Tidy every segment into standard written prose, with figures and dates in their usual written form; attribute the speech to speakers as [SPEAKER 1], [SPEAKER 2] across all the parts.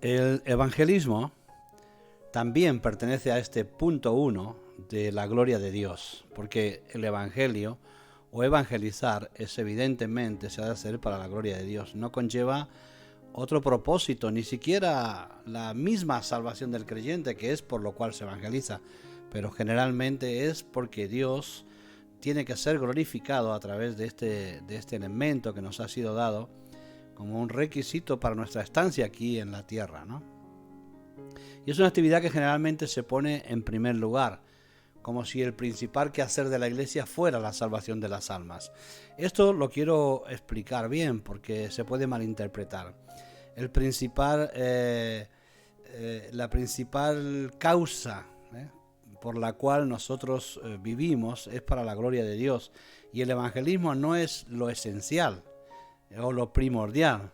[SPEAKER 1] El evangelismo también pertenece a este punto 1 de la gloria de Dios, porque el evangelio o evangelizar es evidentemente se ha de hacer para la gloria de Dios, no conlleva otro propósito, ni siquiera la misma salvación del creyente, que es por lo cual se evangeliza, pero generalmente es porque Dios tiene que ser glorificado a través de este elemento que nos ha sido dado como un requisito para nuestra estancia aquí en la tierra, ¿no? Y es una actividad que generalmente se pone en primer lugar, como si el principal quehacer de la Iglesia fuera la salvación de las almas. Esto lo quiero explicar bien porque se puede malinterpretar. La principal causa por la cual nosotros vivimos es para la gloria de Dios, y el evangelismo no es lo esencial o lo primordial.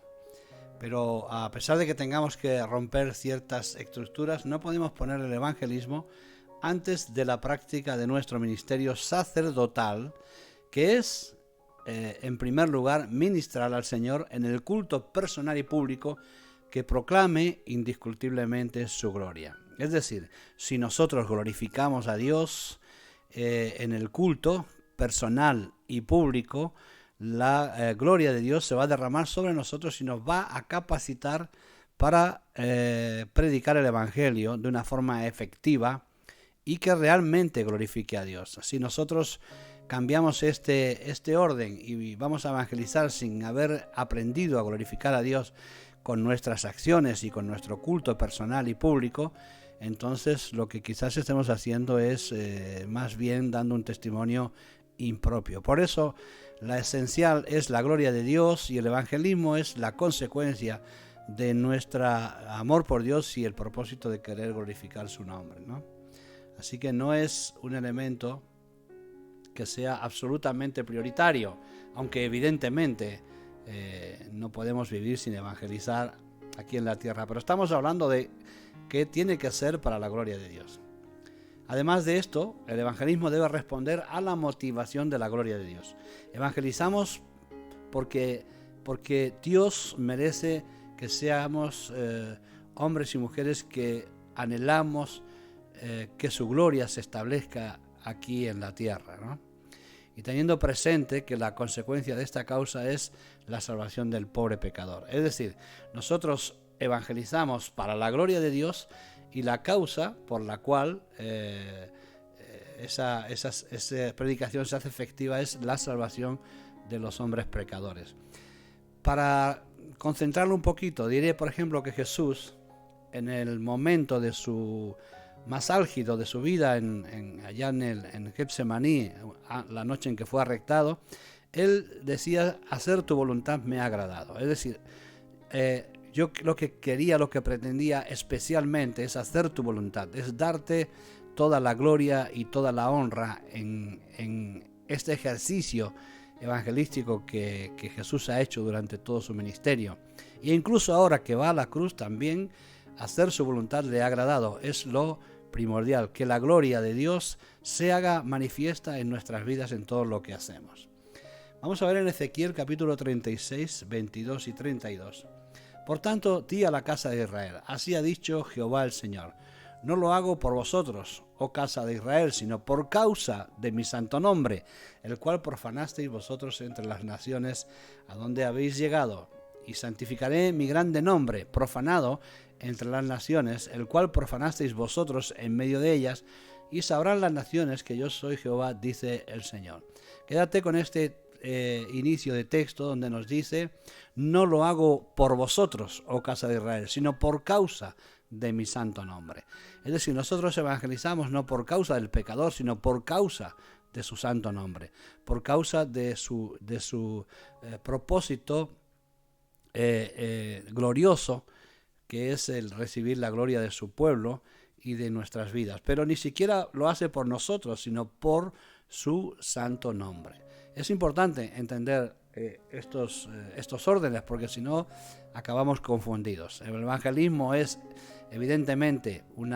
[SPEAKER 1] Pero a pesar de que tengamos que romper ciertas estructuras, no podemos poner el evangelismo antes de la práctica de nuestro ministerio sacerdotal, que es, en primer lugar, ministrar al Señor en el culto personal y público que proclame indiscutiblemente su gloria. Es decir, si nosotros glorificamos a Dios en el culto personal y público, la gloria de Dios se va a derramar sobre nosotros y nos va a capacitar para predicar el Evangelio de una forma efectiva y que realmente glorifique a Dios. Si nosotros cambiamos este orden y vamos a evangelizar sin haber aprendido a glorificar a Dios con nuestras acciones y con nuestro culto personal y público, entonces lo que quizás estemos haciendo es más bien dando un testimonio impropio. Por eso la esencial es la gloria de Dios y el evangelismo es la consecuencia de nuestro amor por Dios y el propósito de querer glorificar su nombre, ¿no? Así que no es un elemento que sea absolutamente prioritario, aunque evidentemente no podemos vivir sin evangelizar aquí en la tierra, pero estamos hablando de qué tiene que ser para la gloria de Dios. Además de esto, el evangelismo debe responder a la motivación de la gloria de Dios. Evangelizamos porque Dios merece que seamos hombres y mujeres que anhelamos que su gloria se establezca aquí en la tierra, ¿no? Y teniendo presente que la consecuencia de esta causa es la salvación del pobre pecador. Es decir, nosotros evangelizamos para la gloria de Dios y la causa por la cual esa predicación se hace efectiva es la salvación de los hombres pecadores. Para concentrarlo un poquito, diré por ejemplo que Jesús, en el momento de su más álgido de su vida allá en Getsemaní, la noche en que fue arrestado, él decía: hacer tu voluntad me ha agradado. Es decir, yo lo que quería, lo que pretendía especialmente es hacer tu voluntad, es darte toda la gloria y toda la honra en este ejercicio evangelístico que Jesús ha hecho durante todo su ministerio. E incluso ahora que va a la cruz también hacer su voluntad le ha agradado. Es lo primordial, que la gloria de Dios se haga manifiesta en nuestras vidas en todo lo que hacemos. Vamos a ver en Ezequiel capítulo 36, 22 y 32. Por tanto, di a la casa de Israel: así ha dicho Jehová el Señor, no lo hago por vosotros, oh casa de Israel, sino por causa de mi santo nombre, el cual profanasteis vosotros entre las naciones a donde habéis llegado. Y santificaré mi grande nombre, profanado entre las naciones, el cual profanasteis vosotros en medio de ellas, y sabrán las naciones que yo soy Jehová, dice el Señor. Quédate con este inicio de texto donde nos dice: no lo hago por vosotros, oh casa de Israel, sino por causa de mi santo nombre. Es decir, nosotros evangelizamos no por causa del pecador, sino por causa de su santo nombre, por causa de su propósito glorioso, que es el recibir la gloria de su pueblo y de nuestras vidas. Pero ni siquiera lo hace por nosotros, sino por su santo nombre. Es importante entender estos órdenes, porque si no acabamos confundidos. El evangelismo es evidentemente un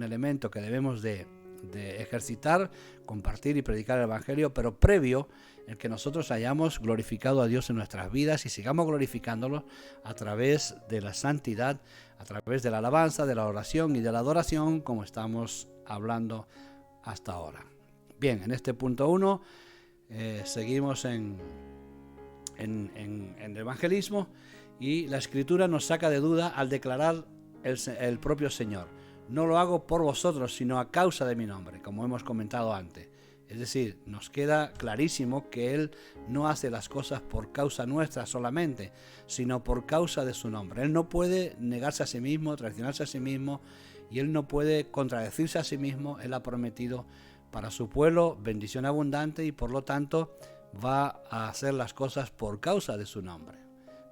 [SPEAKER 1] elemento que debemos de de ejercitar, compartir y predicar el Evangelio, pero previo el que nosotros hayamos glorificado a Dios en nuestras vidas y sigamos glorificándolo a través de la santidad, a través de la alabanza, de la oración y de la adoración, como estamos hablando hasta ahora. Bien, en este punto 1 seguimos en el evangelismo, y la Escritura nos saca de duda al declarar el propio Señor: no lo hago por vosotros, sino a causa de mi nombre, como hemos comentado antes. Es decir, nos queda clarísimo que Él no hace las cosas por causa nuestra solamente, sino por causa de su nombre. Él no puede negarse a sí mismo, traicionarse a sí mismo, y Él no puede contradecirse a sí mismo. Él ha prometido para su pueblo bendición abundante, y por lo tanto va a hacer las cosas por causa de su nombre.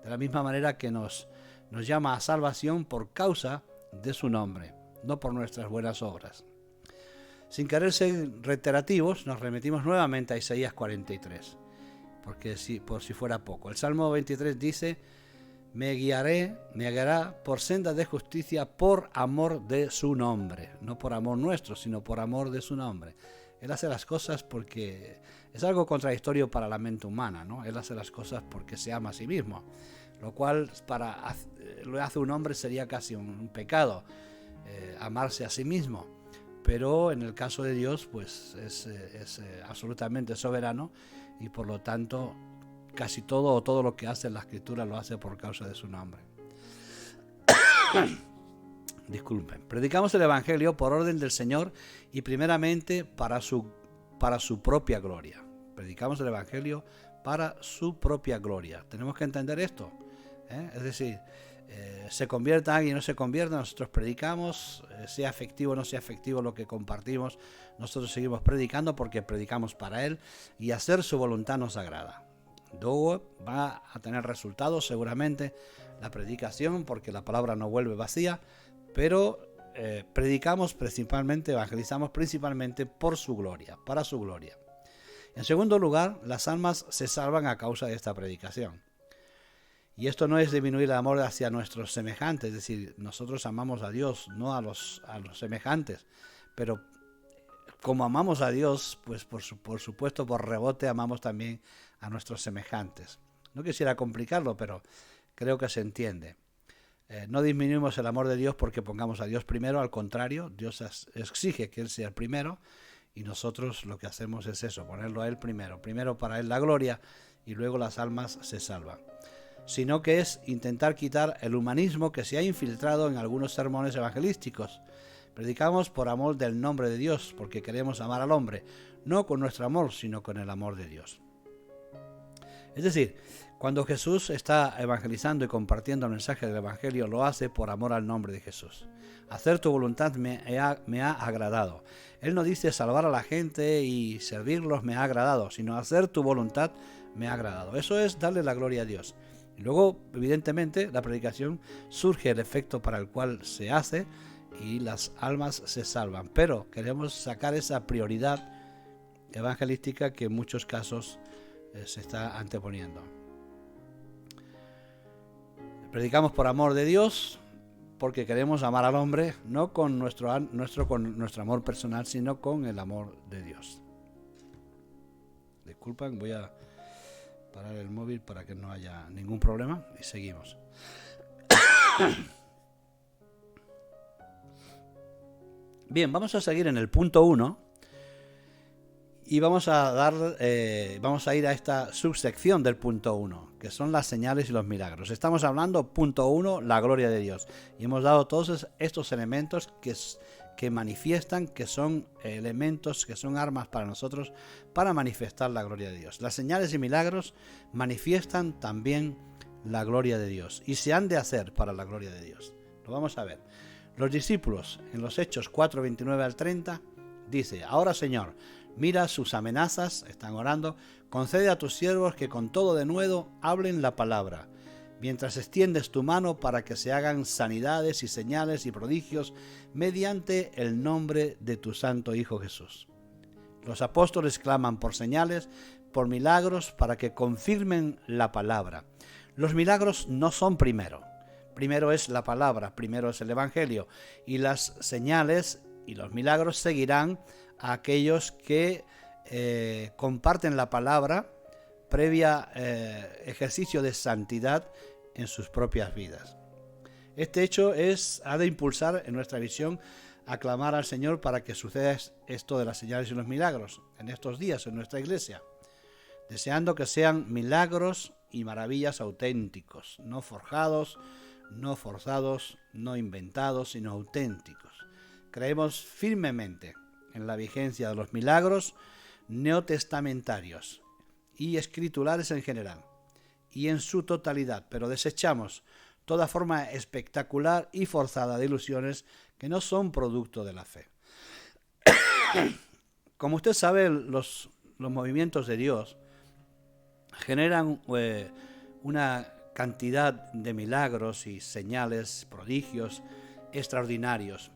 [SPEAKER 1] De la misma manera que nos llama a salvación por causa de su nombre, no por nuestras buenas obras. Sin querer ser reiterativos, nos remitimos nuevamente a Isaías 43, porque por si fuera poco. El Salmo 23 dice: me guiará por sendas de justicia por amor de su nombre. No por amor nuestro, sino por amor de su nombre. Él hace las cosas porque es algo contradictorio para la mente humana, ¿no? Él hace las cosas porque se ama a sí mismo, lo cual lo hace un hombre sería casi un pecado, amarse a sí mismo. Pero en el caso de Dios, pues es absolutamente soberano, y por lo tanto casi todo lo que hace en la Escritura lo hace por causa de su nombre. Disculpen. Predicamos el Evangelio por orden del Señor y primeramente para su propia gloria. Predicamos el Evangelio para su propia gloria. Tenemos que entender esto, es decir, se convierta alguien o no se convierta, nosotros predicamos, sea efectivo o no sea efectivo lo que compartimos, nosotros seguimos predicando porque predicamos para Él, y hacer su voluntad nos agrada. Luego va a tener resultados seguramente la predicación, porque la palabra no vuelve vacía, pero predicamos principalmente, evangelizamos principalmente por su gloria, para su gloria. En segundo lugar, las almas se salvan a causa de esta predicación. Y esto no es disminuir el amor hacia nuestros semejantes, es decir, nosotros amamos a Dios, no a los semejantes, pero como amamos a Dios, pues por supuesto por rebote amamos también a nuestros semejantes. No quisiera complicarlo, pero creo que se entiende. No disminuimos el amor de Dios porque pongamos a Dios primero, al contrario, Dios exige que Él sea el primero, y nosotros lo que hacemos es eso, ponerlo a Él primero para Él la gloria, y luego las almas se salvan. Sino que es intentar quitar el humanismo que se ha infiltrado en algunos sermones evangelísticos. Predicamos por amor del nombre de Dios, porque queremos amar al hombre, no con nuestro amor, sino con el amor de Dios. Es decir, cuando Jesús está evangelizando y compartiendo el mensaje del Evangelio, lo hace por amor al nombre de Jesús. Hacer tu voluntad me ha agradado. Él no dice salvar a la gente y servirlos me ha agradado, sino hacer tu voluntad me ha agradado. Eso es darle la gloria a Dios. Y luego, evidentemente, la predicación surge el efecto para el cual se hace y las almas se salvan. Pero queremos sacar esa prioridad evangelística que en muchos casos se está anteponiendo. Predicamos por amor de Dios porque queremos amar al hombre, no con nuestro amor personal, sino con el amor de Dios. Disculpen, voy a parar el móvil para que no haya ningún problema y seguimos. Bien, vamos a seguir en el punto 1 y vamos a ir a esta subsección del punto 1, que son las señales y los milagros. Estamos hablando, punto 1, la gloria de Dios, y hemos dado todos estos elementos que manifiestan, que son elementos, que son armas para nosotros para manifestar la gloria de Dios. Las señales y milagros manifiestan también la gloria de Dios y se han de hacer para la gloria de Dios. Lo vamos a ver. Los discípulos, en los Hechos 4, 29 al 30, dice: ahora, Señor, mira sus amenazas, están orando, concede a tus siervos que con todo denuedo hablen la palabra, mientras extiendes tu mano para que se hagan sanidades y señales y prodigios mediante el nombre de tu santo Hijo Jesús. Los apóstoles claman por señales, por milagros, para que confirmen la palabra. Los milagros no son primero es la palabra, primero es el Evangelio, y las señales y los milagros seguirán a aquellos que comparten la palabra previa ejercicio de santidad en sus propias vidas. Este hecho ha de impulsar en nuestra visión a clamar al Señor para que suceda esto de las señales y los milagros en estos días en nuestra iglesia, deseando que sean milagros y maravillas auténticos, no forjados, no forzados, no inventados, sino auténticos. Creemos firmemente en la vigencia de los milagros neotestamentarios y escriturales en general, y en su totalidad, pero desechamos toda forma espectacular y forzada de ilusiones que no son producto de la fe. Como usted sabe, los movimientos de Dios generan una cantidad de milagros y señales, prodigios extraordinarios.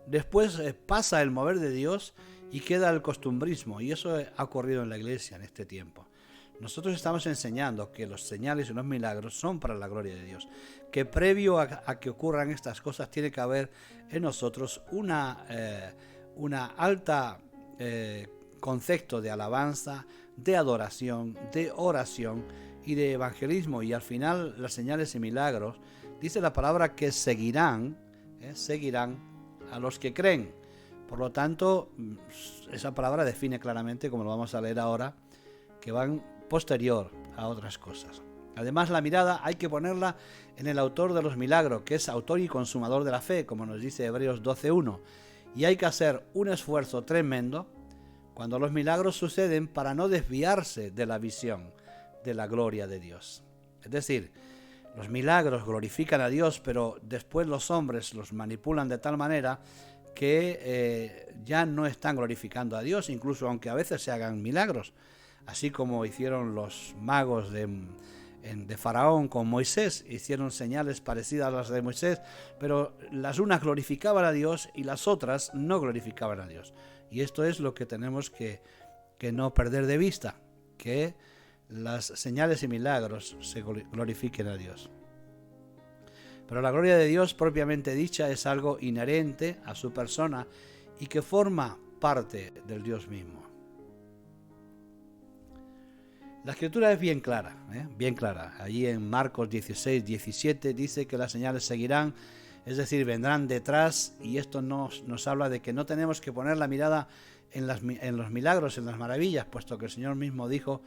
[SPEAKER 1] Después pasa el mover de Dios y queda el costumbrismo, y eso ha ocurrido en la iglesia en este tiempo. Nosotros estamos enseñando que los señales y los milagros son para la gloria de Dios, que previo a que ocurran estas cosas tiene que haber en nosotros una alta concepto de alabanza, de adoración, de oración y de evangelismo, y al final las señales y milagros, dice la palabra que seguirán a los que creen. Por lo tanto, esa palabra define claramente, como lo vamos a leer ahora, que van posterior a otras cosas. Además, la mirada hay que ponerla en el autor de los milagros, que es autor y consumador de la fe, como nos dice Hebreos 12:1, y hay que hacer un esfuerzo tremendo cuando los milagros suceden para no desviarse de la visión de la gloria de Dios. Es decir, los milagros glorifican a Dios, pero después los hombres los manipulan de tal manera que ya no están glorificando a Dios, incluso aunque a veces se hagan milagros, así como hicieron los magos de Faraón con Moisés, hicieron señales parecidas a las de Moisés, pero las unas glorificaban a Dios y las otras no glorificaban a Dios. Y esto es lo que tenemos que no perder de vista, que las señales y milagros se glorifiquen a Dios. Pero la gloria de Dios propiamente dicha es algo inherente a su persona y que forma parte del Dios mismo. La escritura es bien clara, bien clara. Allí en Marcos 16:17 dice que las señales seguirán, es decir, vendrán detrás, y esto nos habla de que no tenemos que poner la mirada en los milagros, en las maravillas, puesto que el Señor mismo dijo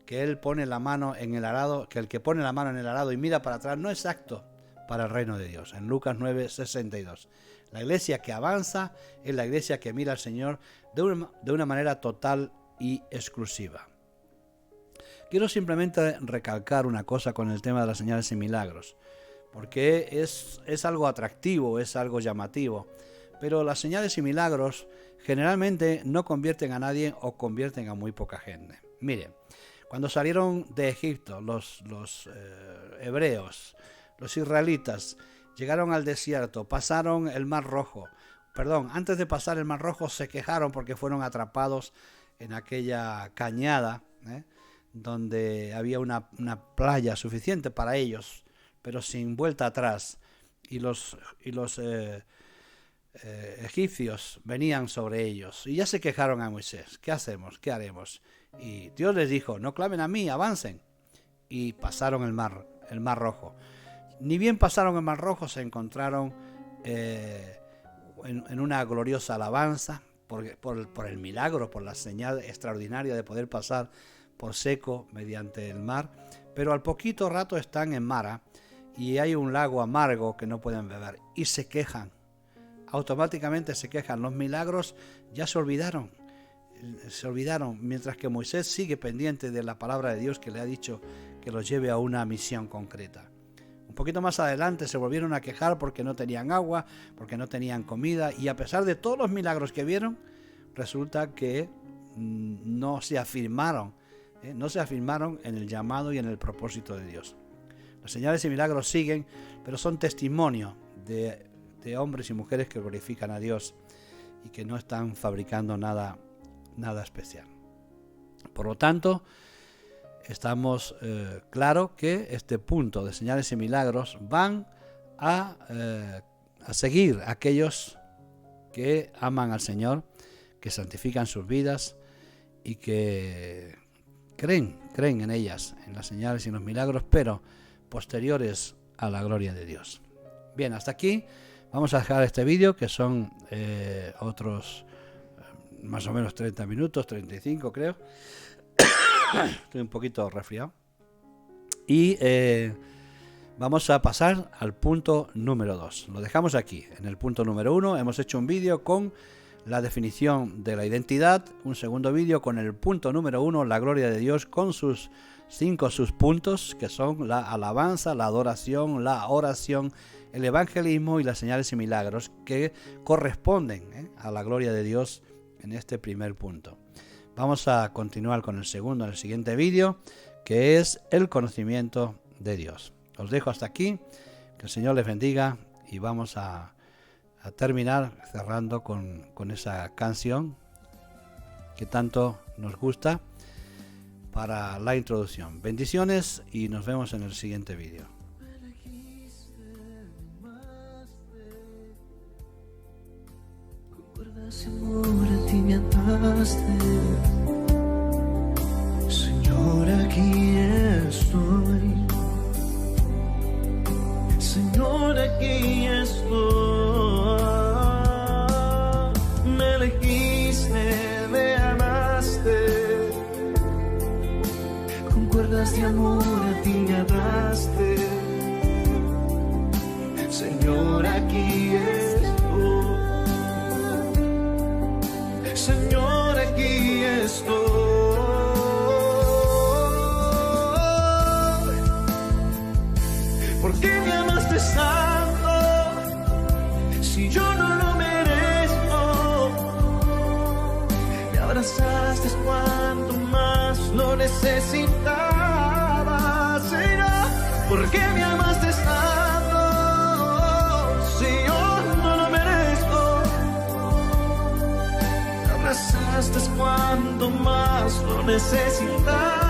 [SPEAKER 1] que Él pone la mano en el arado, que el que pone la mano en el arado y mira para atrás no es apto para el reino de Dios, en Lucas 9:62. La iglesia que avanza es la iglesia que mira al Señor de una manera total y exclusiva. Quiero simplemente recalcar una cosa con el tema de las señales y milagros, porque es algo atractivo, es algo llamativo, pero las señales y milagros generalmente no convierten a nadie o convierten a muy poca gente. Miren, cuando salieron de Egipto los hebreos, los israelitas, llegaron al desierto, pasaron el Mar Rojo. Antes de pasar el Mar Rojo se quejaron porque fueron atrapados en aquella cañada, donde había una playa suficiente para ellos, pero sin vuelta atrás, y los egipcios venían sobre ellos y ya se quejaron a Moisés. ¿Qué hacemos? ¿Qué haremos? Y Dios les dijo: no clamen a mí, avancen. Y pasaron el mar Rojo. Ni bien pasaron el Mar Rojo, se encontraron en una gloriosa alabanza por el milagro, por la señal extraordinaria de poder pasar por seco mediante el mar, pero al poquito rato están en Mara y hay un lago amargo que no pueden beber y se quejan, automáticamente se quejan. Los milagros ya se olvidaron, mientras que Moisés sigue pendiente de la palabra de Dios que le ha dicho que los lleve a una misión concreta. Un poquito más adelante se volvieron a quejar porque no tenían agua, porque no tenían comida, y a pesar de todos los milagros que vieron, resulta que no se afirmaron en el llamado y en el propósito de Dios. Las señales y milagros siguen, pero son testimonio de hombres y mujeres que glorifican a Dios y que no están fabricando nada especial. Por lo tanto, estamos claro que este punto de señales y milagros van a seguir aquellos que aman al Señor, que santifican sus vidas y que creen en ellas, en las señales y en los milagros, pero posteriores a la gloria de Dios. Bien, hasta aquí vamos a dejar este vídeo, que son otros más o menos 30 minutos, 35 creo. Estoy un poquito resfriado. Y vamos a pasar al punto número 2. Lo dejamos aquí. En el punto número 1 hemos hecho un vídeo con la definición de la identidad, un segundo vídeo con el punto número 1, la gloria de Dios, con sus 5 subpuntos, que son la alabanza, la adoración, la oración, el evangelismo y las señales y milagros, que corresponden a la gloria de Dios en este primer punto. Vamos a continuar con el segundo en el siguiente vídeo, que es el conocimiento de Dios. Os dejo hasta aquí, que el Señor les bendiga, y vamos a terminar cerrando con esa canción que tanto nos gusta para la introducción. Bendiciones y nos vemos en el siguiente vídeo.
[SPEAKER 2] Señor, aquí estoy. Señor, aquí estoy. Me elegiste, me amaste. Con cuerdas de amor a ti me ataste. Señor, aquí estoy. Señor, aquí estoy. ¿Por qué me amaste tanto si yo no lo merezco? Me abrazaste cuanto más lo necesitaba. Señor, ¿por qué me amaste tanto si yo no lo merezco? Me abrazaste cuanto más lo necesitaba.